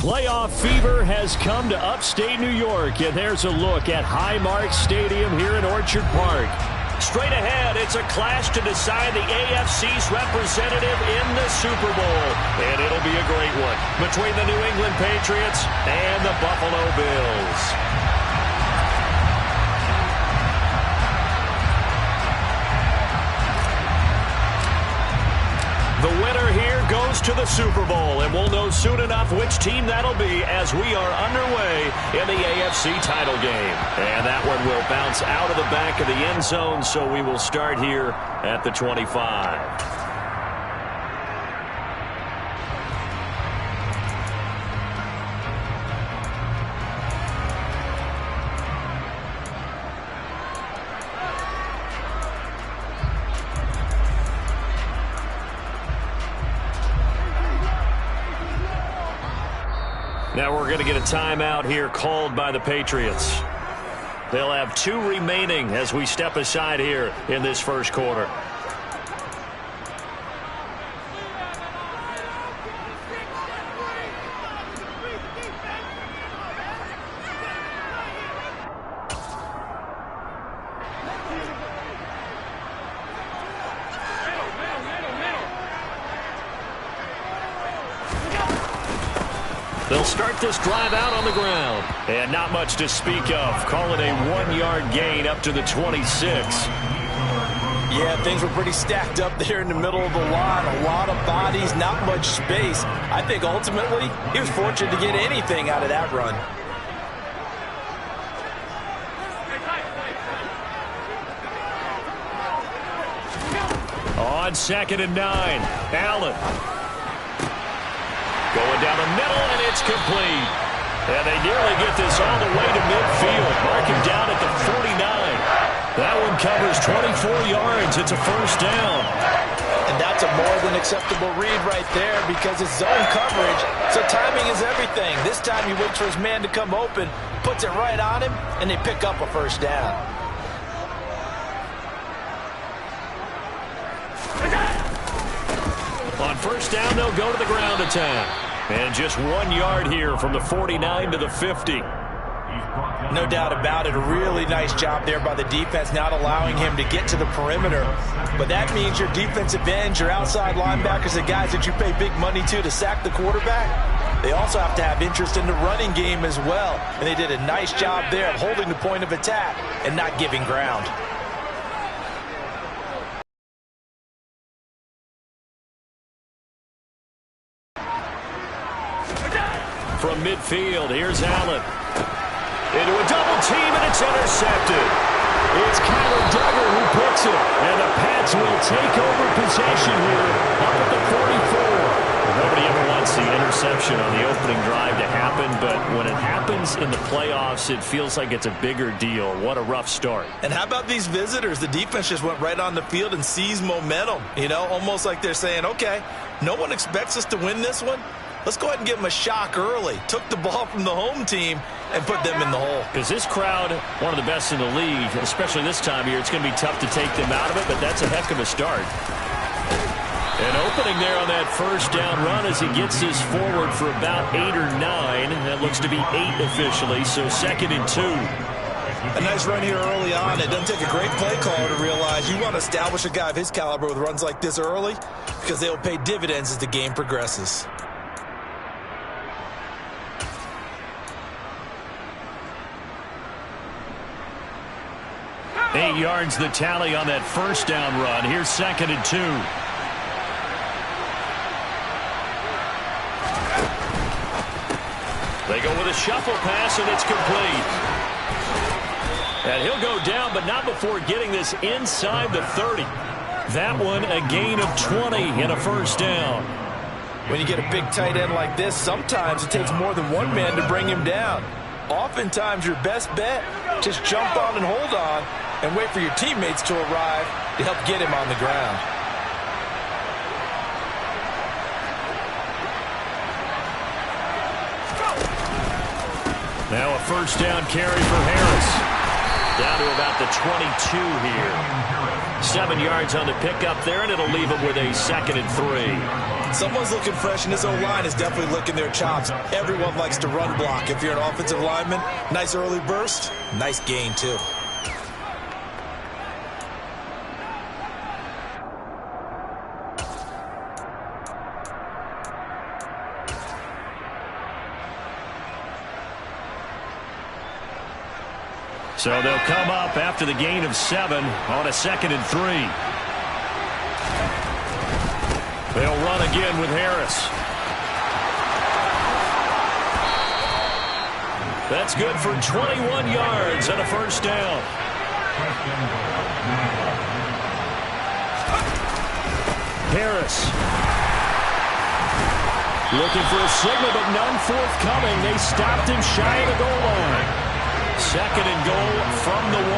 Playoff fever has come to upstate New York, and there's a look at Highmark Stadium here in Orchard Park. Straight ahead, it's a clash to decide the AFC's representative in the Super Bowl. And it'll be a great one between the New England Patriots and the Buffalo Bills. The winner here goes to the Super Bowl, and we'll know soon enough which team that'll be as we are underway in the AFC title game. And that one will bounce out of the back of the end zone, so we will start here at the 25. Now we're going to get a timeout here called by the Patriots. They'll have 2 remaining as we step aside here in this first quarter. They'll start this drive out on the ground. And not much to speak of. Call it a 1-yard gain up to the 26. Yeah, things were pretty stacked up there in the middle of the line. A lot of bodies, not much space. I think ultimately he was fortunate to get anything out of that run. On 2nd and 9, Allen. Going down the middle, and it's complete. And they nearly get this all the way to midfield. Marking down at the 49. That one covers 24 yards. It's a first down. And that's a more than acceptable read right there because it's zone coverage, so timing is everything. This time he waits for his man to come open, puts it right on him, and they pick up a first down. On first down, they'll go to the ground attack. And just 1 yard here from the 49 to the 50. No doubt about it. A really nice job there by the defense, not allowing him to get to the perimeter. But that means your defensive ends, your outside linebackers, the guys that you pay big money to sack the quarterback, they also have to have interest in the running game as well. And they did a nice job there of holding the point of attack and not giving ground. From midfield, here's Allen. Into a double team, and it's intercepted. It's Kyler Duggar who picks it. And the Pats will take over possession here up at the 44. Nobody ever wants the interception on the opening drive to happen, but when it happens in the playoffs, it feels like it's a bigger deal. What a rough start. And how about these visitors? The defense just went right on the field and seized momentum. You know, almost like they're saying, okay, no one expects us to win this one. Let's go ahead and give them a shock early. Took the ball from the home team and put them in the hole. Because this crowd, one of the best in the league, especially this time of year, it's going to be tough to take them out of it, but that's a heck of a start. An opening there on that first down run as he gets this forward for about 8 or 9. That looks to be 8 officially, so 2nd and 2. A nice run here early on. It doesn't take a great play caller to realize you want to establish a guy of his caliber with runs like this early because they will pay dividends as the game progresses. 8 yards the tally on that first down run. Here's 2nd and 2. They go with a shuffle pass, and it's complete. And he'll go down, but not before getting this inside the 30. That one a gain of 20 and a first down. When you get a big tight end like this, sometimes it takes more than one man to bring him down. Oftentimes your best bet, just jump on and hold on and wait for your teammates to arrive to help get him on the ground. Now a first down carry for Harris. Down to about the 22 here. 7 yards on the pickup there, and it'll leave them with a 2nd and 3. Someone's looking fresh, and this O-line is definitely licking their chops. Everyone likes to run block. If you're an offensive lineman, nice early burst, nice gain too. So they'll come up after the gain of 7 on a 2nd and 3. They'll run again with Harris. That's good for 21 yards and a 1st down. Harris. Looking for a signal, but none forthcoming. They stopped him shy of the goal line. 2nd and goal from the 1.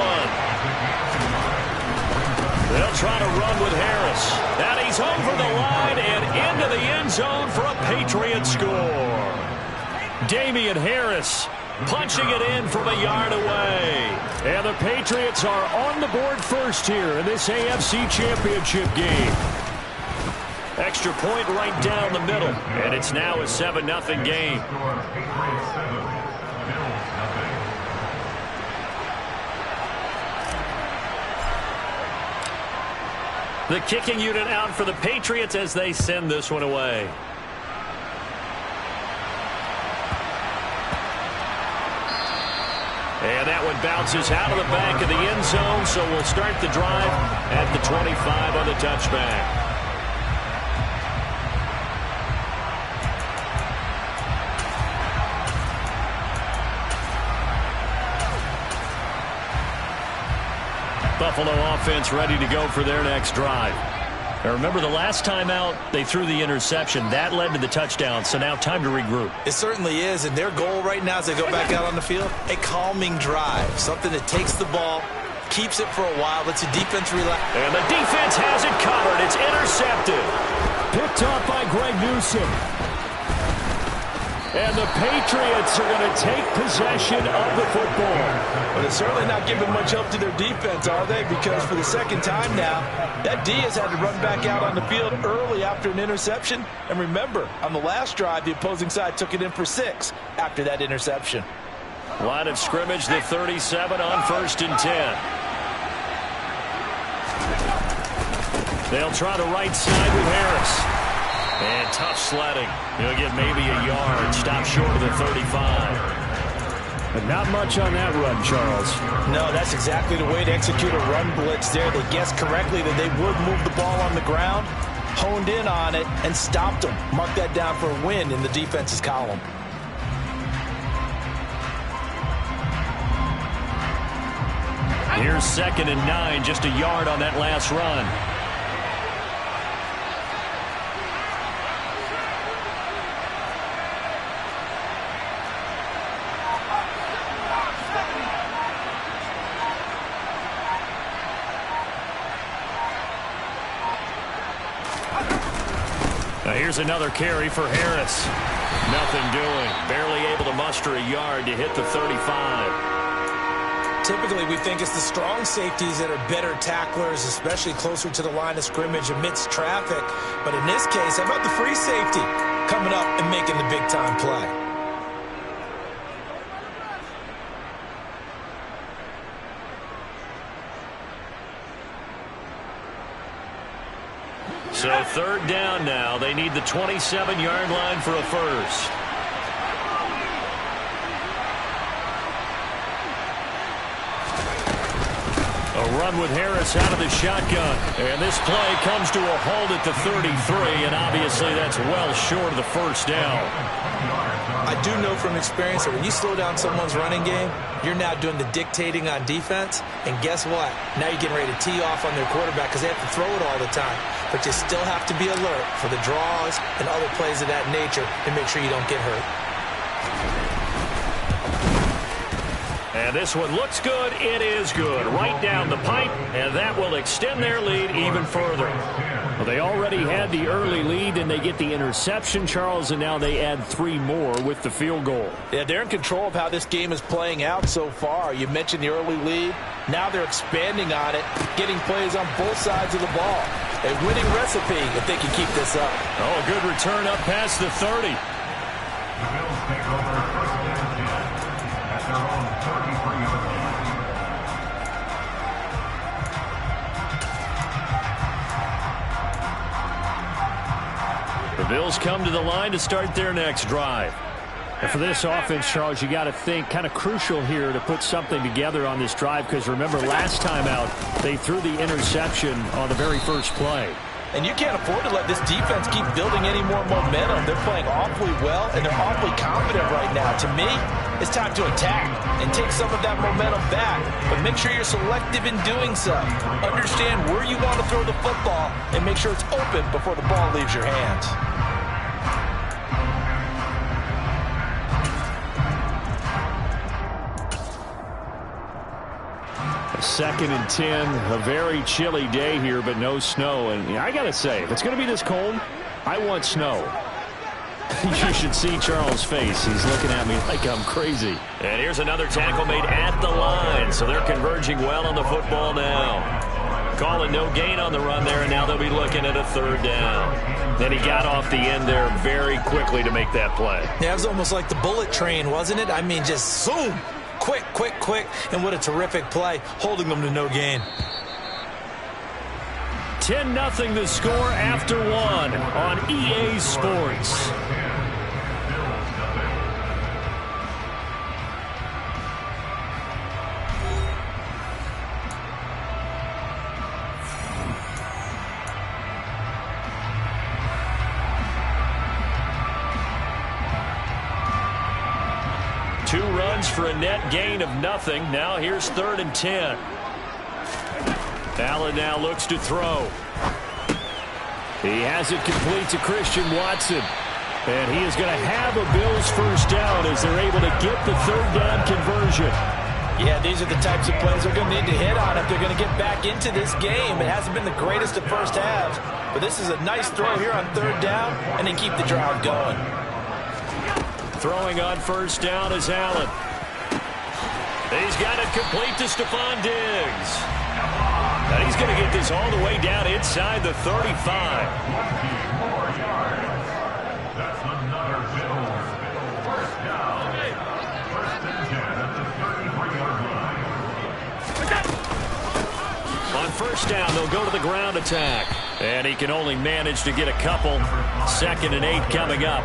They'll try to run with Harris. And he's over the line and into the end zone for a Patriot score. Damian Harris punching it in from a yard away. And the Patriots are on the board first here in this AFC Championship game. Extra point right down the middle. And it's now a 7-0 game. The kicking unit out for the Patriots as they send this one away. And that one bounces out of the back of the end zone, so we'll start the drive at the 25 on the touchback. Buffalo offense ready to go for their next drive. Now remember, the last time out, they threw the interception. That led to the touchdown, so now time to regroup. It certainly is, and their goal right now as they go back out on the field, a calming drive, something that takes the ball, keeps it for a while, lets the defense relax. And the defense has it covered. It's intercepted. Picked off by Greg Newsome. And the Patriots are going to take possession of the football. Well, they're certainly not giving much help to their defense, are they? Because for the 2nd time now, that D has had to run back out on the field early after an interception. And remember, on the last drive, the opposing side took it in for 6 after that interception. Line of scrimmage, the 37 on 1st and 10. They'll try the right side with Harris. And tough sledding. He'll get maybe a yard. Stop short of the 35. But not much on that run, Charles. No, that's exactly the way to execute a run blitz there. They guessed correctly that they would move the ball on the ground, honed in on it, and stopped them. Mark that down for a win in the defense's column. Here's 2nd and 9, just a yard on that last run. Here's another carry for Harris. Nothing doing. Barely able to muster a yard to hit the 35. Typically, we think it's the strong safeties that are better tacklers, especially closer to the line of scrimmage amidst traffic. But in this case, how about the free safety coming up and making the big-time play? So 3rd down now. They need the 27-yard line for a first. A run with Harris out of the shotgun. And this play comes to a halt at the 33, and obviously that's well short of the 1st down. I do know from experience that when you slow down someone's running game, you're now doing the dictating on defense. And guess what? Now you're getting ready to tee off on their quarterback because they have to throw it all the time. But you still have to be alert for the draws and other plays of that nature to make sure you don't get hurt. And this one looks good. It is good. Right down the pipe, and that will extend their lead even further. Well, they already had the early lead, and they get the interception, Charles, and now they add 3 more with the field goal. Yeah, they're in control of how this game is playing out so far. You mentioned the early lead. Now they're expanding on it, getting plays on both sides of the ball. A winning recipe if they can keep this up. Oh, a good return up past the 30. The Bills take over first and 10 at their own 33-yard line. The Bills come to the line to start their next drive. And for this offense, Charles, you got to think kind of crucial here to put something together on this drive, because remember last time out they threw the interception on the very first play. And you can't afford to let this defense keep building any more momentum. They're playing awfully well, and they're awfully confident right now. To me, it's time to attack and take some of that momentum back. But make sure you're selective in doing so. Understand where you want to throw the football and make sure it's open before the ball leaves your hands. Second and 10, a very chilly day here, but no snow. And I got to say, if it's going to be this cold, I want snow. You should see Charles' face. He's looking at me like I'm crazy. And here's another tackle made at the line, so they're converging well on the football now. Call it no gain on the run there, and now they'll be looking at a 3rd down. Then he got off the end there very quickly to make that play. Yeah, it was almost like the bullet train, wasn't it? I mean, just zoom. Quick, quick, quick, and what a terrific play, holding them to no gain. 10-0 the score after 1 on EA Sports. Two runs for a net gain of nothing. Now here's 3rd and 10. Allen now looks to throw. He has it complete to Christian Watson. And he is going to have a Bills first down as they're able to get the 3rd down conversion. Yeah, these are the types of plays they're going to need to hit on if they're going to get back into this game. It hasn't been the greatest of first halves, but this is a nice throw here on 3rd down, and they keep the drive going. Throwing on first down is Allen. He's got it complete to Stephon Diggs. And he's going to get this all the way down inside the 35. 24 yards. That's another Bills first down. First and 10 at the 33-yard line. On first down, they'll go to the ground attack. And he can only manage to get a couple. 2nd and 8 coming up.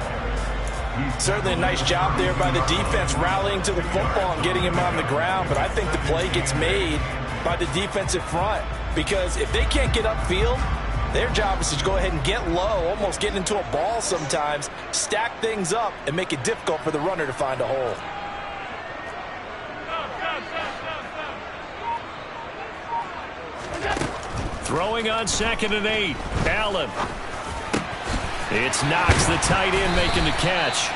Certainly a nice job there by the defense rallying to the football and getting him on the ground, but I think the play gets made by the defensive front, because if they can't get upfield, their job is to go ahead and get low, almost get into a ball sometimes, stack things up, and make it difficult for the runner to find a hole. Throwing on 2nd and 8, Allen. It's Knox, the tight end, making the catch.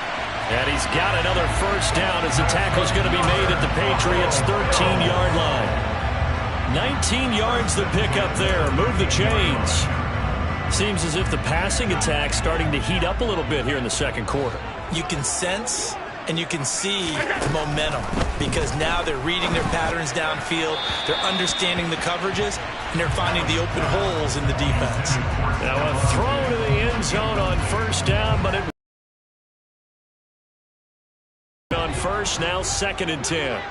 And he's got another first down as the tackle's going to be made at the Patriots' 13-yard line. 19 yards the pickup there. Move the chains. Seems as if the passing attack's starting to heat up a little bit here in the second quarter. You can sense and you can see momentum, because now they're reading their patterns downfield, they're understanding the coverages, and they're finding the open holes in the defense. Now a throw to the end zone on first down, but it on first, now 2nd and 10.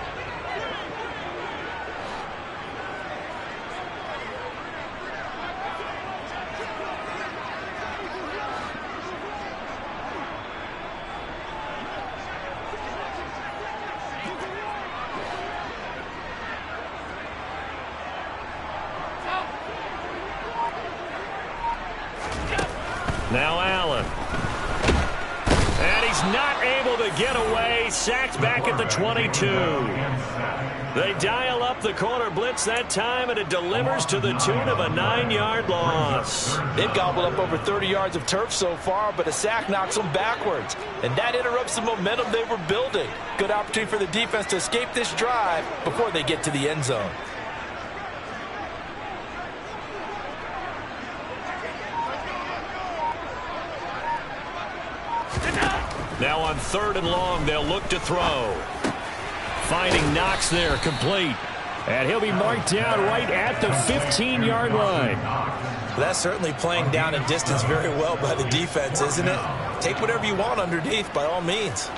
Now Allen. And he's not able to get away. Sacked back at the 22. They dial up the corner blitz that time, and it delivers to the tune of a 9-yard loss. They've gobbled up over 30 yards of turf so far, but a sack knocks them backwards. And that interrupts the momentum they were building. Good opportunity for the defense to escape this drive before they get to the end zone. Now on 3rd and long, they'll look to throw. Finding Knox there, complete. And he'll be marked down right at the 15-yard line. That's certainly playing down a distance very well by the defense, isn't it? Take whatever you want underneath, by all means.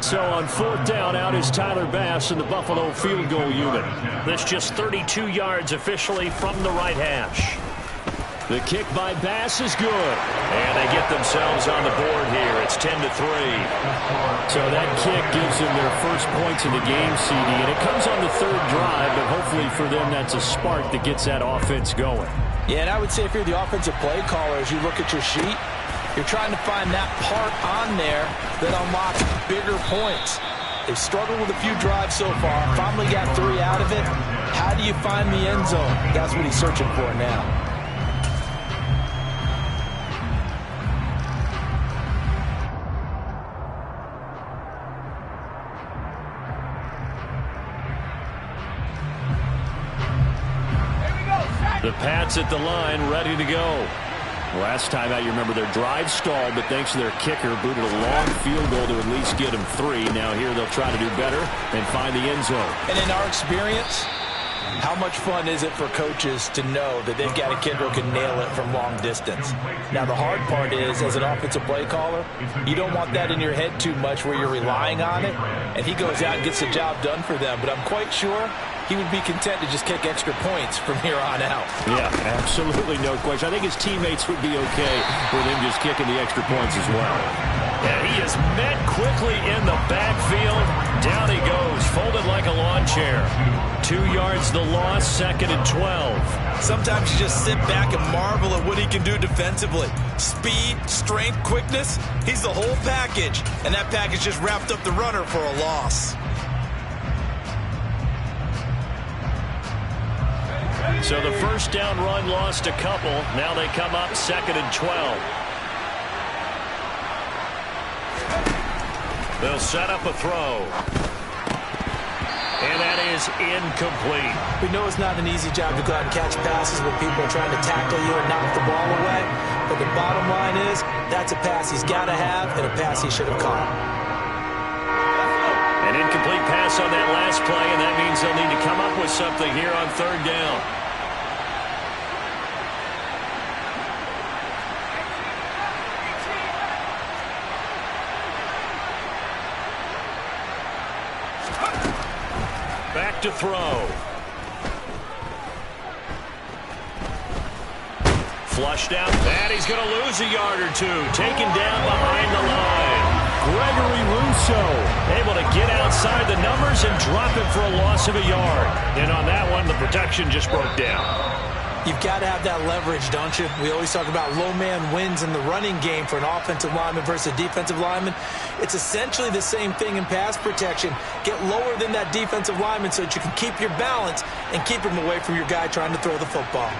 So on 4th down, out is Tyler Bass in the Buffalo field goal unit. That's just 32 yards officially from the right hash. The kick by Bass is good. And they get themselves on the board here. It's 10-3. So that kick gives them their first points of the game, CD. And it comes on the 3rd drive, but hopefully for them that's a spark that gets that offense going. Yeah, and I would say if you're the offensive play caller, as you look at your sheet, you're trying to find that part on there that unlocks bigger points. They've struggled with a few drives so far. Finally got 3 out of it. How do you find the end zone? That's what he's searching for now. The Pats at the line, ready to go. Last time out, you remember their drive stalled, but thanks to their kicker, booted a long field goal to at least get them 3. Now here they'll try to do better and find the end zone. And in our experience, how much fun is it for coaches to know that they've got a kicker who can nail it from long distance? Now, the hard part is, as an offensive play caller, you don't want that in your head too much where you're relying on it, and he goes out and gets the job done for them. But I'm quite sure he would be content to just kick extra points from here on out. Yeah, absolutely no question. I think his teammates would be okay with him just kicking the extra points as well. And he is met quickly in the backfield. Down he goes, folded like a lawn chair. 2 yards the loss, 2nd and 12. Sometimes you just sit back and marvel at what he can do defensively. Speed, strength, quickness, he's the whole package. And that package just wrapped up the runner for a loss. So the first down run lost a couple. Now they come up 2nd and 12. They'll set up a throw. And that is incomplete. We know it's not an easy job to go out and catch passes when people are trying to tackle you and knock the ball away. But the bottom line is, that's a pass he's got to have and a pass he should have caught. An incomplete pass on that last play, and that means they'll need to come up with something here on 3rd down. Back to throw. Flushed out, and he's going to lose a yard or two. Taken down behind the line. Gregory Rousseau able to get outside the numbers and drop it for a loss of a yard. And on that one, the protection just broke down. You've got to have that leverage, don't you? We always talk about low man wins in the running game for an offensive lineman versus a defensive lineman. It's essentially the same thing in pass protection. Get lower than that defensive lineman so that you can keep your balance and keep him away from your guy trying to throw the football.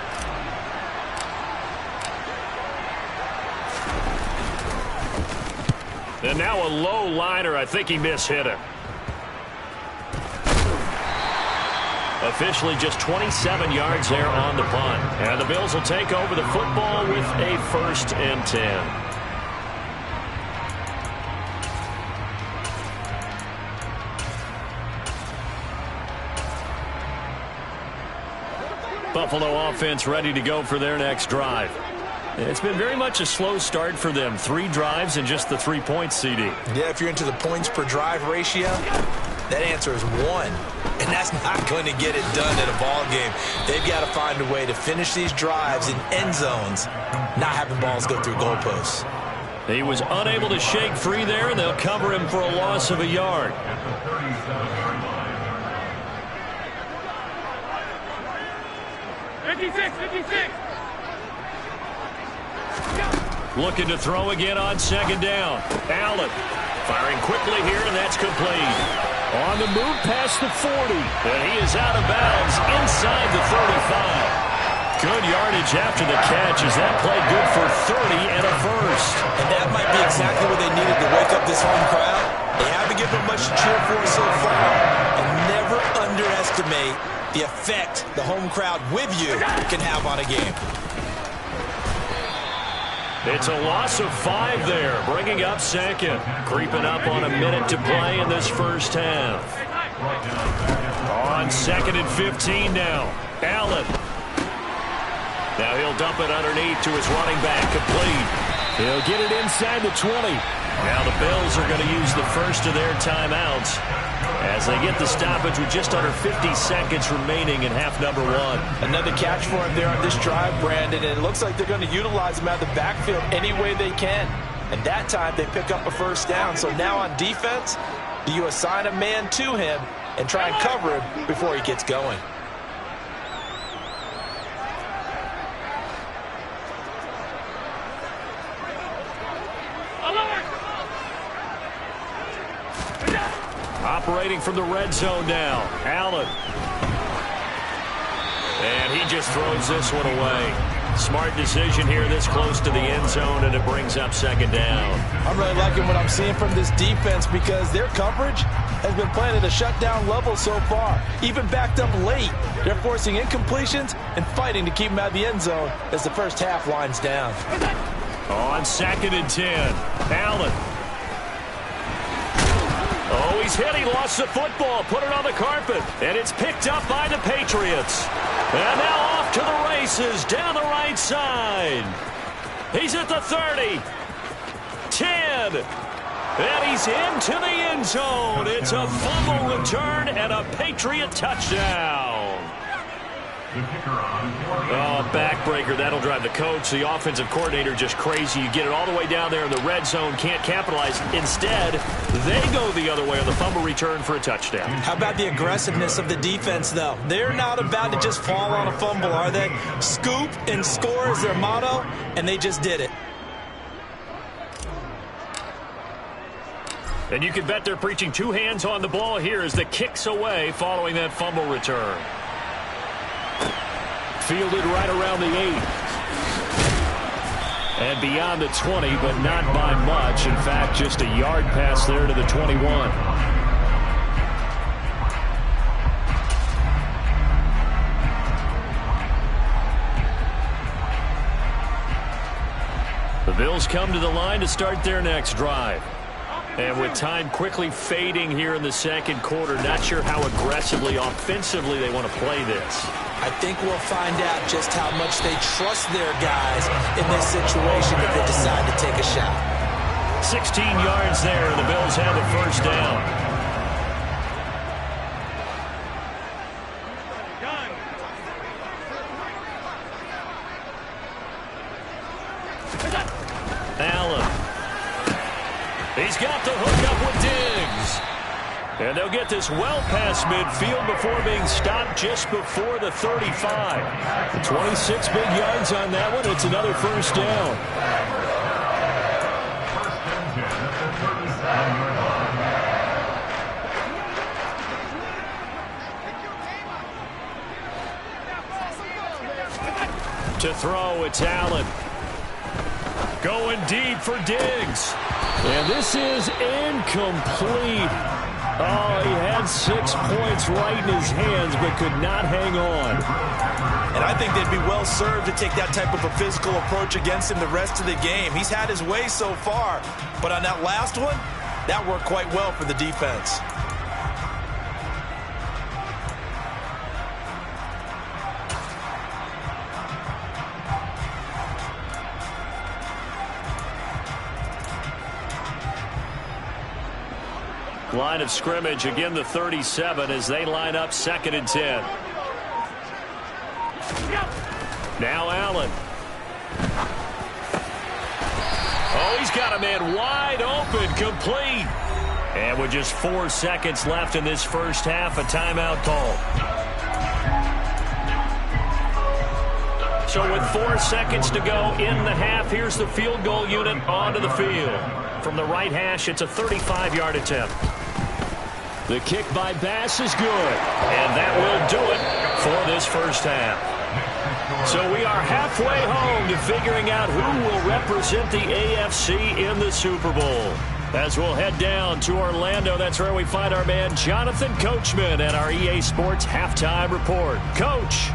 And now a low liner. I think he mishit it. Officially just 27 yards there on the punt. And the Bills will take over the football with a 1st and 10. Buffalo offense ready to go for their next drive. It's been very much a slow start for them. 3 drives and just the 3 points, CD. Yeah, if you're into the points per drive ratio, that answer is 1. And that's not going to get it done in a ball game. They've got to find a way to finish these drives in end zones, not having balls go through goalposts. He was unable to shake free there, and they'll cover him for a loss of a yard. Looking to throw again on 2nd down. Allen firing quickly here, and that's complete. On the move past the 40, and he is out of bounds inside the 35. Good yardage after the catch. Is that play good for 30 and a 1st? And that might be exactly what they needed to wake up this home crowd. They haven't given them much to cheer for so far. And never underestimate the effect the home crowd with you can have on a game. It's a loss of 5 there, bringing up second. Creeping up on a minute to play in this first half. On 2nd and 15 now. Allen. Now he'll dump it underneath to his running back, complete. He'll get it inside the 20. Now the Bills are going to use the first of their timeouts as they get the stoppage with just under 50 seconds remaining in half number 1. Another catch for him there on this drive, Brandon, and it looks like they're going to utilize him out of the backfield any way they can. And that time they pick up a first down. So now on defense, do you assign a man to him and try and cover him before he gets going? Operating from the red zone now. Allen. And he just throws this one away. Smart decision here this close to the end zone, and it brings up second down. I'm really liking what I'm seeing from this defense because their coverage has been playing at a shutdown level so far. Even backed up late, they're forcing incompletions and fighting to keep them out of the end zone as the first half winds down. On 2nd and 10, Allen. Oh, he's hit. He lost the football. Put it on the carpet. And it's picked up by the Patriots. And now off to the races down the right side. He's at the 30. 10. And he's into the end zone. It's a fumble return and a Patriot touchdown. Oh, backbreaker. That'll drive the coach, the offensive coordinator, just crazy. You get it all the way down there in the red zone, can't capitalize. Instead, they go the other way on the fumble return for a touchdown. How about the aggressiveness of the defense, though? They're not about to just fall on a fumble, are they? Scoop and score is their motto, and they just did it. And you can bet they're preaching 2 hands on the ball here as the kick's away following that fumble return. Fielded right around the 8. And beyond the 20, but not by much. In fact, just a yard pass there to the 21. The Bills come to the line to start their next drive. And with time quickly fading here in the second quarter, not sure how aggressively, offensively they want to play this. I think we'll find out just how much they trust their guys in this situation if they decide to take a shot. 16 yards there, and the Bills have the first down. Allen. He's got the hook up with Diggs. And they'll get this well past midfield before being stopped just before the 35. 26 big yards on that one. It's another first down. To throw, it's Allen. Going deep for Diggs. And this is incomplete. Oh, he had 6 points right in his hands, but could not hang on. And I think they'd be well served to take that type of a physical approach against him the rest of the game. He's had his way so far, but on that last one, that worked quite well for the defense. Line of scrimmage, again the 37 as they line up 2nd and 10. Now Allen. Oh, he's got a man wide open, complete. And with just 4 seconds left in this first half, a timeout call. So with 4 seconds to go in the half, here's the field goal unit onto the field. From the right hash, it's a 35-yard attempt. The kick by Bass is good, and that will do it for this first half. So we are halfway home to figuring out who will represent the AFC in the Super Bowl. As we'll head down to Orlando, that's where we find our man Jonathan Coachman at our EA Sports Halftime Report. Coach.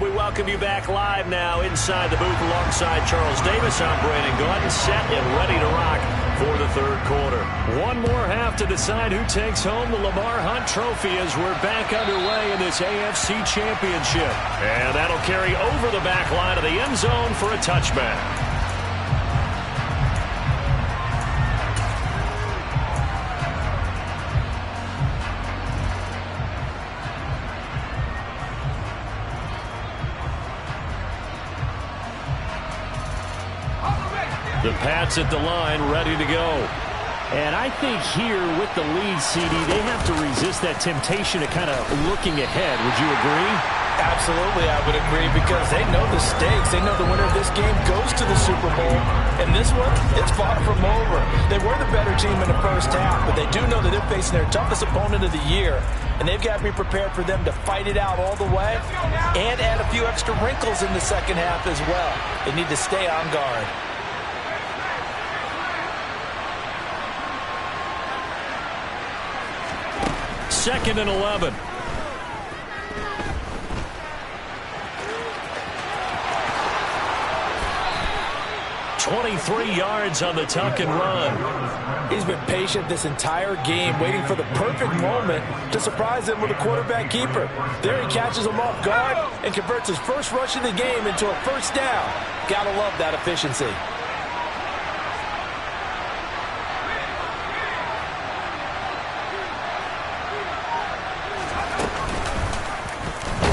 We welcome you back live now inside the booth alongside Charles Davis. I'm Brandon Gordon, set and ready to rock for the third quarter. One more half to decide who takes home the Lamar Hunt Trophy as we're back underway in this AFC Championship. And that'll carry over the back line of the end zone for a touchback. The Pats at the line, ready to go. And I think here with the lead, CD, they have to resist that temptation of kind of looking ahead. Would you agree? Absolutely, I would agree, because they know the stakes. They know the winner of this game goes to the Super Bowl. And this one, it's far from over. They were the better team in the first half, but they do know that they're facing their toughest opponent of the year. And they've got to be prepared for them to fight it out all the way and add a few extra wrinkles in the second half as well. They need to stay on guard. Second and 11. "23 yards on the tuck and run." He's been patient this entire game, waiting for the perfect moment to surprise him with a quarterback keeper. There he catches him off guard and converts his first rush of the game into a first down. Gotta love that efficiency.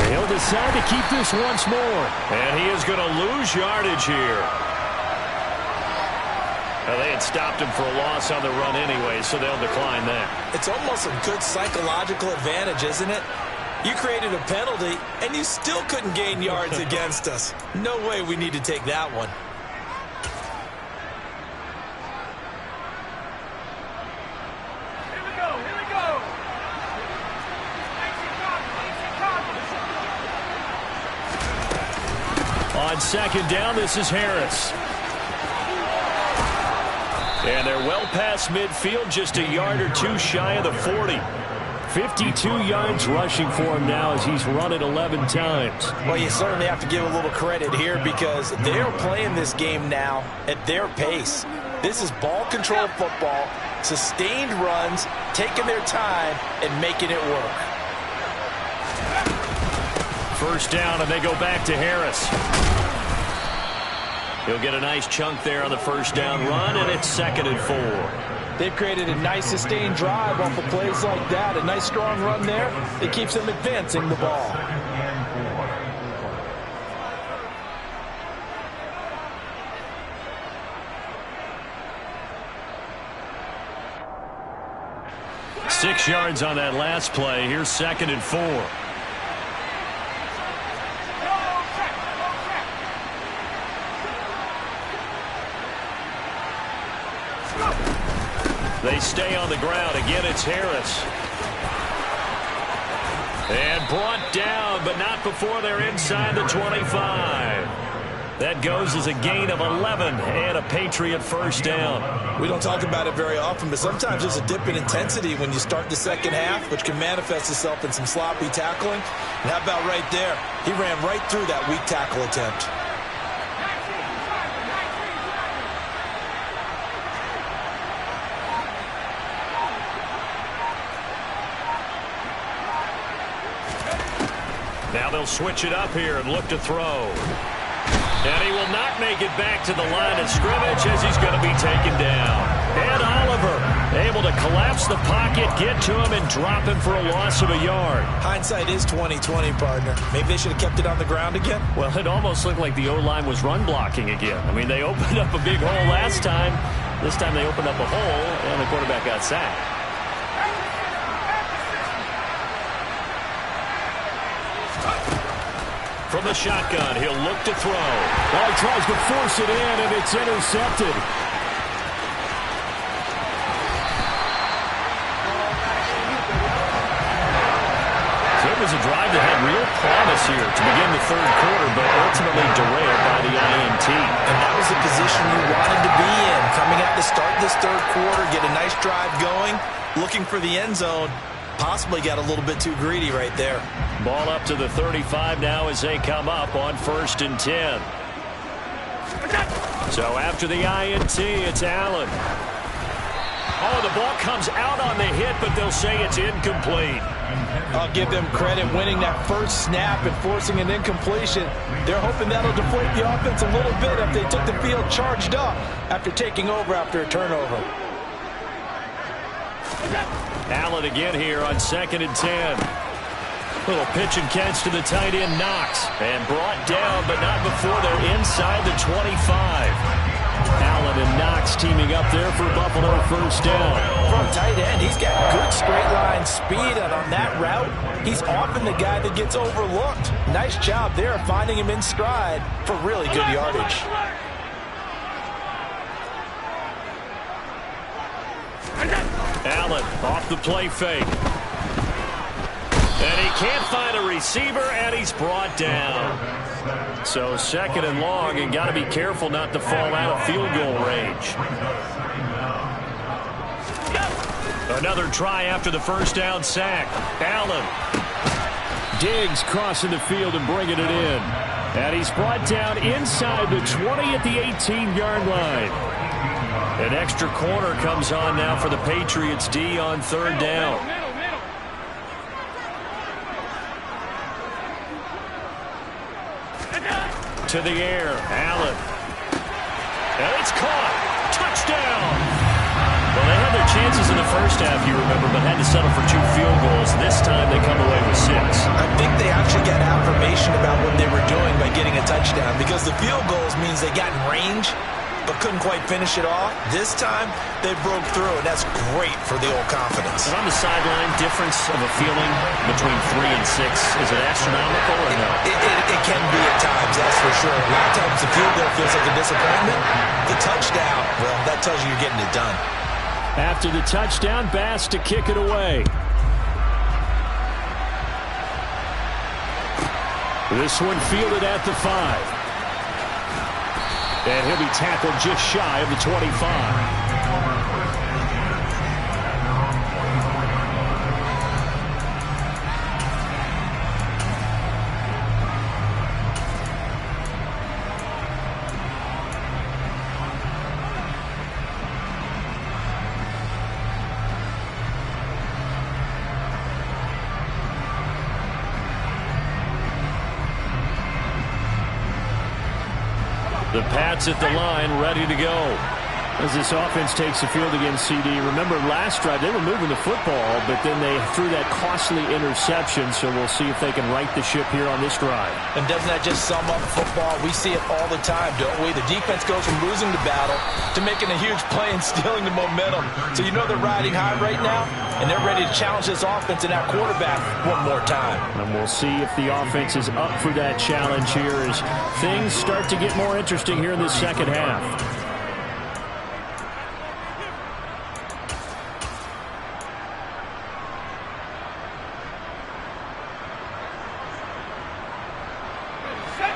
He'll decide to keep this once more. And he is going to lose yardage here. Well, they had stopped him for a loss on the run anyway, so they'll decline that. It's almost a good psychological advantage, isn't it? You created a penalty, and you still couldn't gain yards against us. No way we need to take that one. On second down, this is Harris. And they're well past midfield, just a yard or two shy of the 40. 52 yards rushing for him now as he's run it 11 times. Well, you certainly have to give a little credit here because they're playing this game now at their pace. This is ball control football, sustained runs, taking their time and making it work. First down, and they go back to Harris. He'll get a nice chunk there on the first down run, and it's 2nd and 4. They've created a nice sustained drive off of plays like that. A nice strong run there that keeps them advancing the ball. Six yards on that last play. Here's 2nd and 4. They stay on the ground. Again, it's Harris. And brought down, but not before they're inside the 25. That goes as a gain of 11 and a Patriot first down. We don't talk about it very often, but sometimes there's a dip in intensity when you start the second half, which can manifest itself in some sloppy tackling. And how about right there? He ran right through that weak tackle attempt. Now they'll switch it up here and look to throw. And he will not make it back to the line of scrimmage as he's going to be taken down. And Oliver able to collapse the pocket, get to him, and drop him for a loss of a yard. Hindsight is 20/20, partner. Maybe they should have kept it on the ground again. Well, it almost looked like the O-line was run blocking again. I mean, they opened up a big hole last time. This time they opened up a hole, and the quarterback got sacked. From the shotgun, he'll look to throw. Well, he tries to force it in, and it's intercepted. So it was a drive that had real promise here to begin the third quarter, but ultimately derailed by the INT. And that was the position you wanted to be in. Coming out to start this third quarter, get a nice drive going, looking for the end zone, possibly got a little bit too greedy right there. Ball up to the 35 now as they come up on 1st and 10. So after the INT, it's Allen. Oh, the ball comes out on the hit, but they'll say it's incomplete. I'll give them credit winning that first snap and forcing an incompletion. They're hoping that'll deflate the offense a little bit if they took the field charged up after taking over after a turnover. Allen again here on 2nd and 10. Little pitch and catch to the tight end, Knox. And brought down, but not before they're inside the 25. Allen and Knox teaming up there for Buffalo 1st down. From tight end, he's got good straight line speed, and on that route, he's often the guy that gets overlooked. Nice job there finding him in stride for really good yardage. Allen off the play fake. And he can't find a receiver, and he's brought down. So 2nd and long, and got to be careful not to fall out of field goal range. Another try after the 1st down sack. Allen. Diggs crossing the field and bringing it in. And he's brought down inside the 20 at the 18-yard line. An extra corner comes on now for the Patriots D on 3rd down. To the air, Allen. And it's caught. Touchdown. Well, they had their chances in the 1st half, you remember, but had to settle for 2 field goals. This time they come away with 6. I think they actually got affirmation about what they were doing by getting a touchdown, because the field goals means they got in range but couldn't quite finish it off. This time, they broke through, and that's great for the old confidence. And on the sideline, difference of a feeling between 3 and 6, is it astronomical or no? It can be at times, that's for sure. A lot of times the field goal feels like a disappointment. The touchdown, well, that tells you you're getting it done. After the touchdown, Bass to kick it away. This one fielded at the 5. And he'll be tackled just shy of the 25. The Pats at the line, ready to go. As this offense takes the field against CD, remember last drive they were moving the football, but then they threw that costly interception, so we'll see if they can right the ship here on this drive. And doesn't that just sum up football? We see it all the time, don't we? The defense goes from losing the battle to making a huge play and stealing the momentum. So you know they're riding high right now, and they're ready to challenge this offense and that quarterback one more time. And we'll see if the offense is up for that challenge here as things start to get more interesting here in the 2nd half.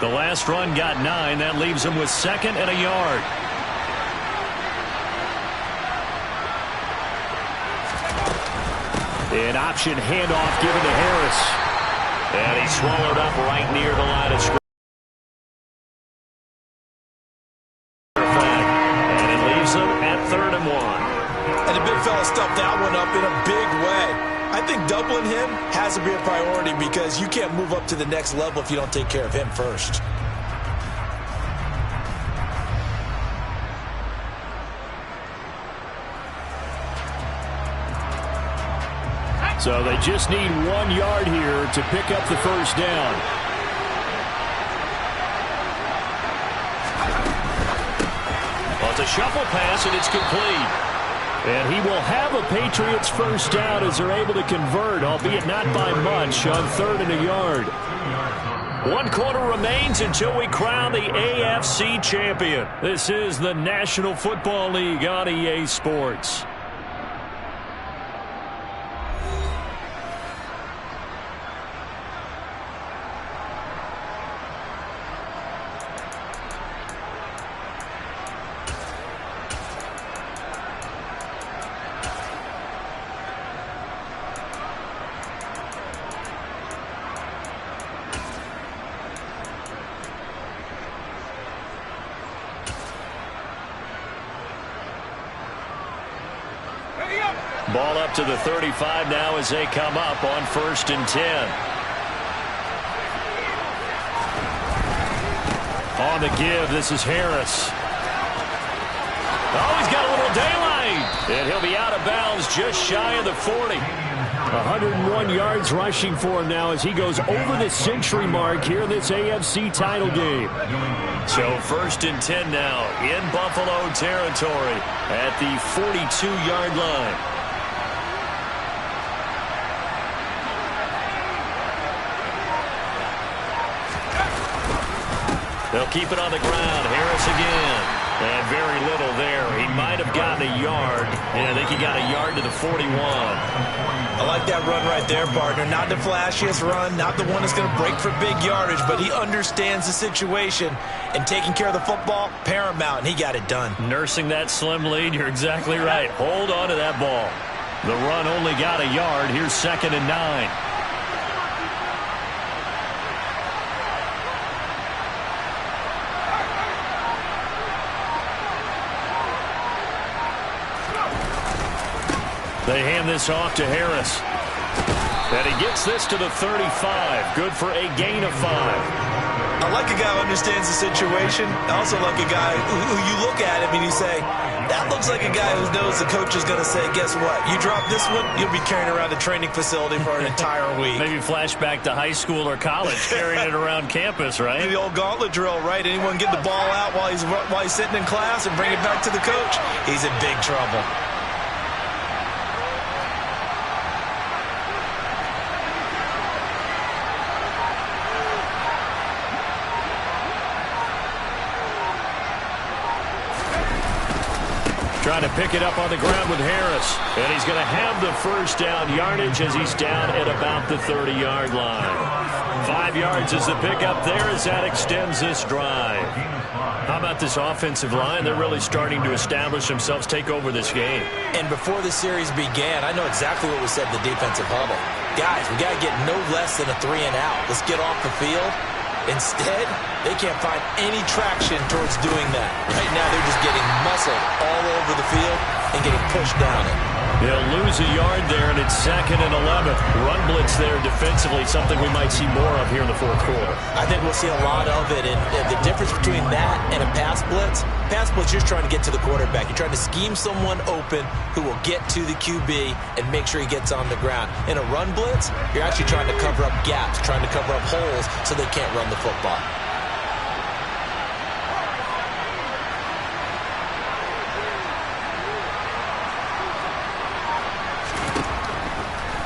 The last run got 9. That leaves them with 2nd and a yard. An option handoff given to Harris. And he's swallowed up right near the line of scrimmage. And it leaves them at 3rd and 1. And the big fella stuffed that one up in a big way. I think doubling him has to be a priority because you can't move up to the next level if you don't take care of him first. So they just need 1 yard here to pick up the 1st down. Well, it's a shuffle pass, and it's complete. And he will have a Patriots 1st down as they're able to convert, albeit not by much, on 3rd and a yard. 1 quarter remains until we crown the AFC champion. This is the National Football League on EA Sports. Ball up to the 35 now as they come up on 1st and 10. On the give, this is Harris. Oh, he's got a little daylight. And he'll be out of bounds just shy of the 40. 101 yards rushing for him now as he goes over the century mark here in this AFC title game. So 1st and 10 now in Buffalo territory at the 42-yard line. They'll keep it on the ground. Harris again. And very little there. He might have gotten a yard. And I think he got a yard to the 41. I like that run right there, partner. Not the flashiest run, not the one that's going to break for big yardage, but he understands the situation. And taking care of the football, paramount, and he got it done. Nursing that slim lead, you're exactly right. Hold on to that ball. The run only got a yard. Here's 2nd and 9. They hand this off to Harris. And he gets this to the 35. Good for a gain of 5. I like a guy who understands the situation. I also like a guy who you look at him and you say, that looks like a guy who knows the coach is going to say, guess what? You drop this one, you'll be carrying around the training facility for an entire week. Maybe flashback to high school or college, carrying it around campus, right? The old gauntlet drill, right? Anyone get the ball out while he's sitting in class and bring it back to the coach? He's in big trouble. Trying to pick it up on the ground with Harris. And he's going to have the first down yardage as he's down at about the 30-yard line. 5 yards is the pickup there as that extends this drive. How about this offensive line? They're really starting to establish themselves, take over this game. And before the series began, I know exactly what was said in the defensive huddle. Guys, we got to get no less than a 3 and out. Let's get off the field. Instead, they can't find any traction towards doing that. Right now, they're just getting muscled all over the field and getting pushed down it. They'll lose a yard there, and it's 2nd and 11. Run blitz there defensively, something we might see more of here in the 4th quarter. I think we'll see a lot of it, and the difference between that and a pass blitz, you're just trying to get to the quarterback. You're trying to scheme someone open who will get to the QB and make sure he gets on the ground. In a run blitz, you're actually trying to cover up gaps, trying to cover up holes so they can't run the football.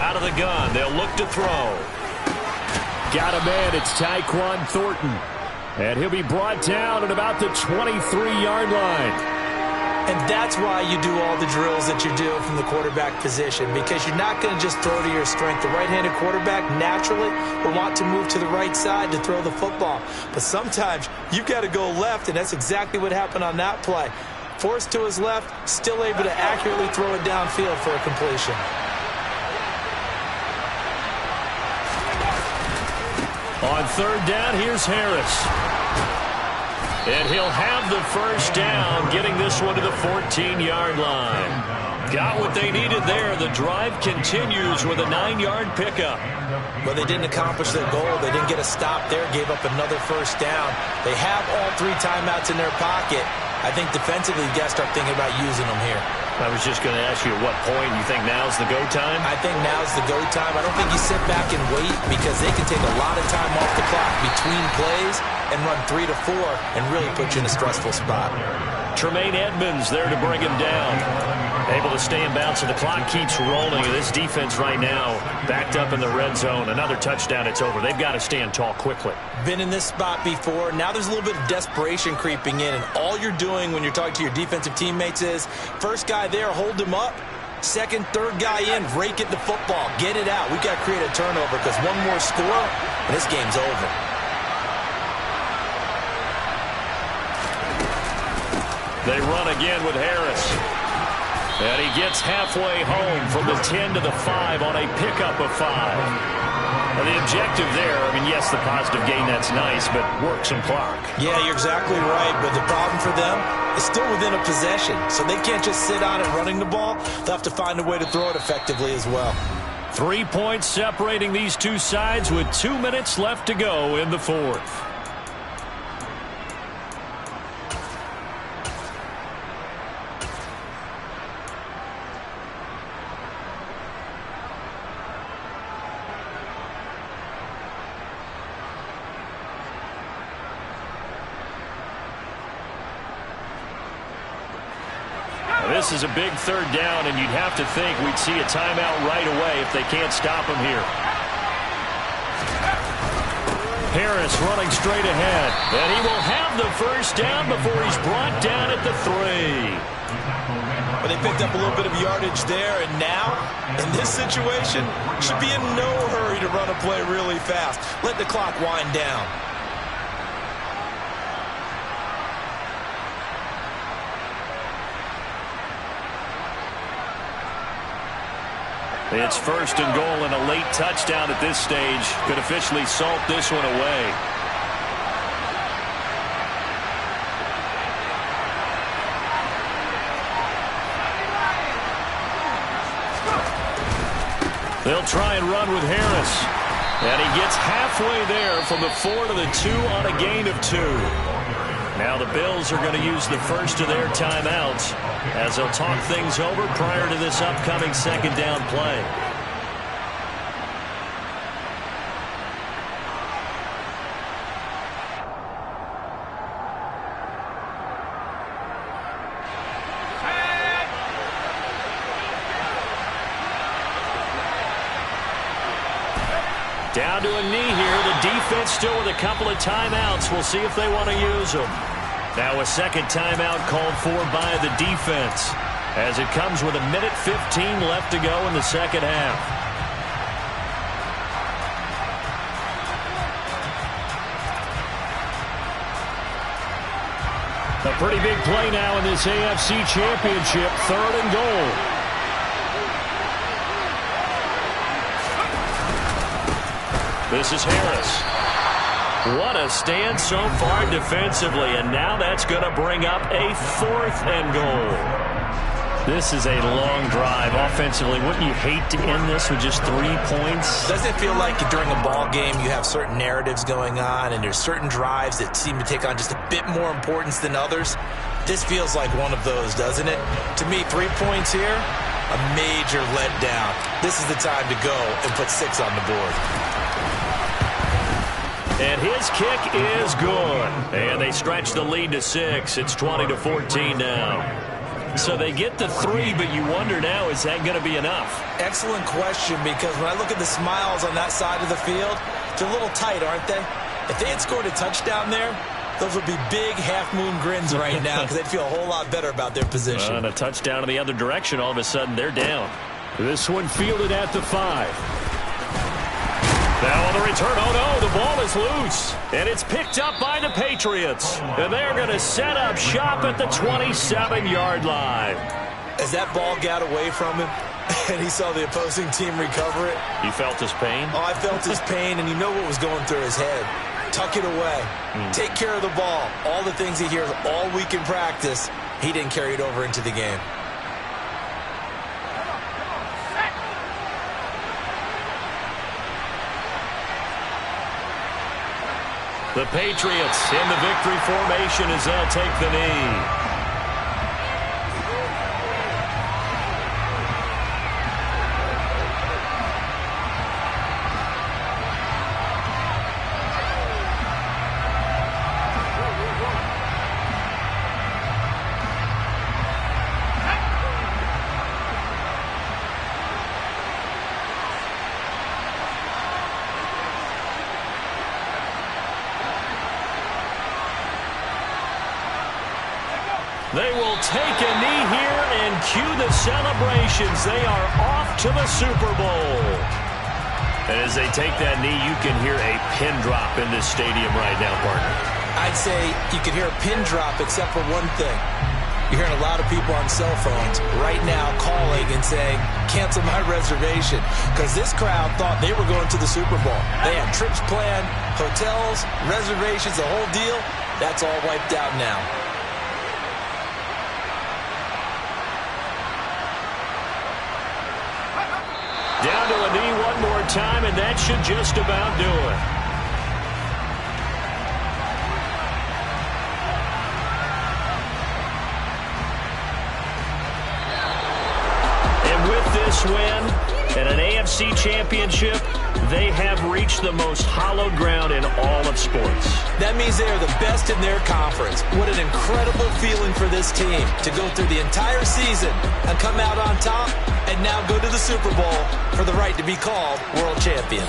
Out of the gun, they'll look to throw. Got a man, it's Tyquan Thornton. And he'll be brought down at about the 23-yard line. And that's why you do all the drills that you do from the quarterback position, because you're not going to just throw to your strength. The right-handed quarterback naturally will want to move to the right side to throw the football. But sometimes you've got to go left, and that's exactly what happened on that play. Forced to his left, still able to accurately throw it downfield for a completion. On 3rd down, here's Harris. And he'll have the first down, getting this one to the 14-yard line. Got what they needed there. The drive continues with a 9-yard pickup. But they didn't accomplish their goal. They didn't get a stop there, gave up another first down. They have all 3 timeouts in their pocket. I think defensively, you got to start thinking about using them here. I was just going to ask you at what point you think now's the go time? I think now's the go time. I don't think you sit back and wait, because they can take a lot of time off the clock between plays and run 3 to 4 and really put you in a stressful spot. Tremaine Edmonds there to bring him down. Able to stay in bounds, so the clock keeps rolling. This defense right now backed up in the red zone. Another touchdown, it's over. They've got to stand tall quickly. Been in this spot before. Now there's a little bit of desperation creeping in, and all you're doing when you're talking to your defensive teammates is, first guy there, hold him up. Second, third guy in, rake at the football. Get it out. We've got to create a turnover, because one more score, and this game's over. They run again with Harris. And he gets halfway home from the 10 to the 5 on a pickup of 5. Well, the objective there, I mean, yes, the positive gain, that's nice, but work some clock. Yeah, you're exactly right, but the problem for them is still within a possession, so they can't just sit on it running the ball. They'll have to find a way to throw it effectively as well. 3 points separating these two sides with 2 minutes left to go in the fourth. This is a big third down, and you'd have to think we'd see a timeout right away if they can't stop him here. Harris running straight ahead, and he will have the first down before he's brought down at the 3. But they picked up a little bit of yardage there, and now, in this situation, should be in no hurry to run a play really fast. Let the clock wind down. It's first and goal, and a late touchdown at this stage could officially salt this one away. They'll try and run with Harris. And he gets halfway there from the 4 to the 2 on a gain of 2. Now the Bills are going to use the first of their timeouts as they'll talk things over prior to this upcoming second down play. Down to a knee here. The defense still with a couple of timeouts. We'll see if they want to use them. Now a second timeout called for by the defense as it comes with 1:15 left to go in the second half. A pretty big play now in this AFC Championship. 3rd and goal. This is Harris. What a stand so far defensively, and now that's going to bring up a 4th and goal. This is a long drive offensively. Wouldn't you hate to end this with just 3 points? Doesn't it feel like during a ball game you have certain narratives going on and there's certain drives that seem to take on just a bit more importance than others? This feels like one of those, doesn't it? To me, 3 points here, a major letdown. This is the time to go and put 6 on the board. And his kick is good. And they stretch the lead to 6. It's 20-14 now. So they get the 3, but you wonder now, is that going to be enough? Excellent question, because when I look at the smiles on that side of the field, they're a little tight, aren't they? If they had scored a touchdown there, those would be big half-moon grins right now because they'd feel a whole lot better about their position. And a touchdown in the other direction, all of a sudden they're down. This one fielded at the 5. Now on the return, oh no, the ball is loose. And it's picked up by the Patriots. And they're going to set up shop at the 27-yard line. As that ball got away from him and he saw the opposing team recover it. You felt his pain? Oh, I felt his pain, and you know what was going through his head. Tuck it away. Take care of the ball. All the things he hears all week in practice, he didn't carry it over into the game. The Patriots in the victory formation as they'll take the knee. They will take a knee here and cue the celebrations. They are off to the Super Bowl. And as they take that knee, you can hear a pin drop in this stadium right now, partner. I'd say you can hear a pin drop except for one thing. You're hearing a lot of people on cell phones right now calling and saying, cancel my reservation, because this crowd thought they were going to the Super Bowl. They had trips planned, hotels, reservations, the whole deal. That's all wiped out now. Down to a knee one more time, and that should just about do it. With this win and an AFC championship, they have reached the most hallowed ground in all of sports. That means they are the best in their conference. What an incredible feeling for this team to go through the entire season and come out on top and now go to the Super Bowl for the right to be called world champion.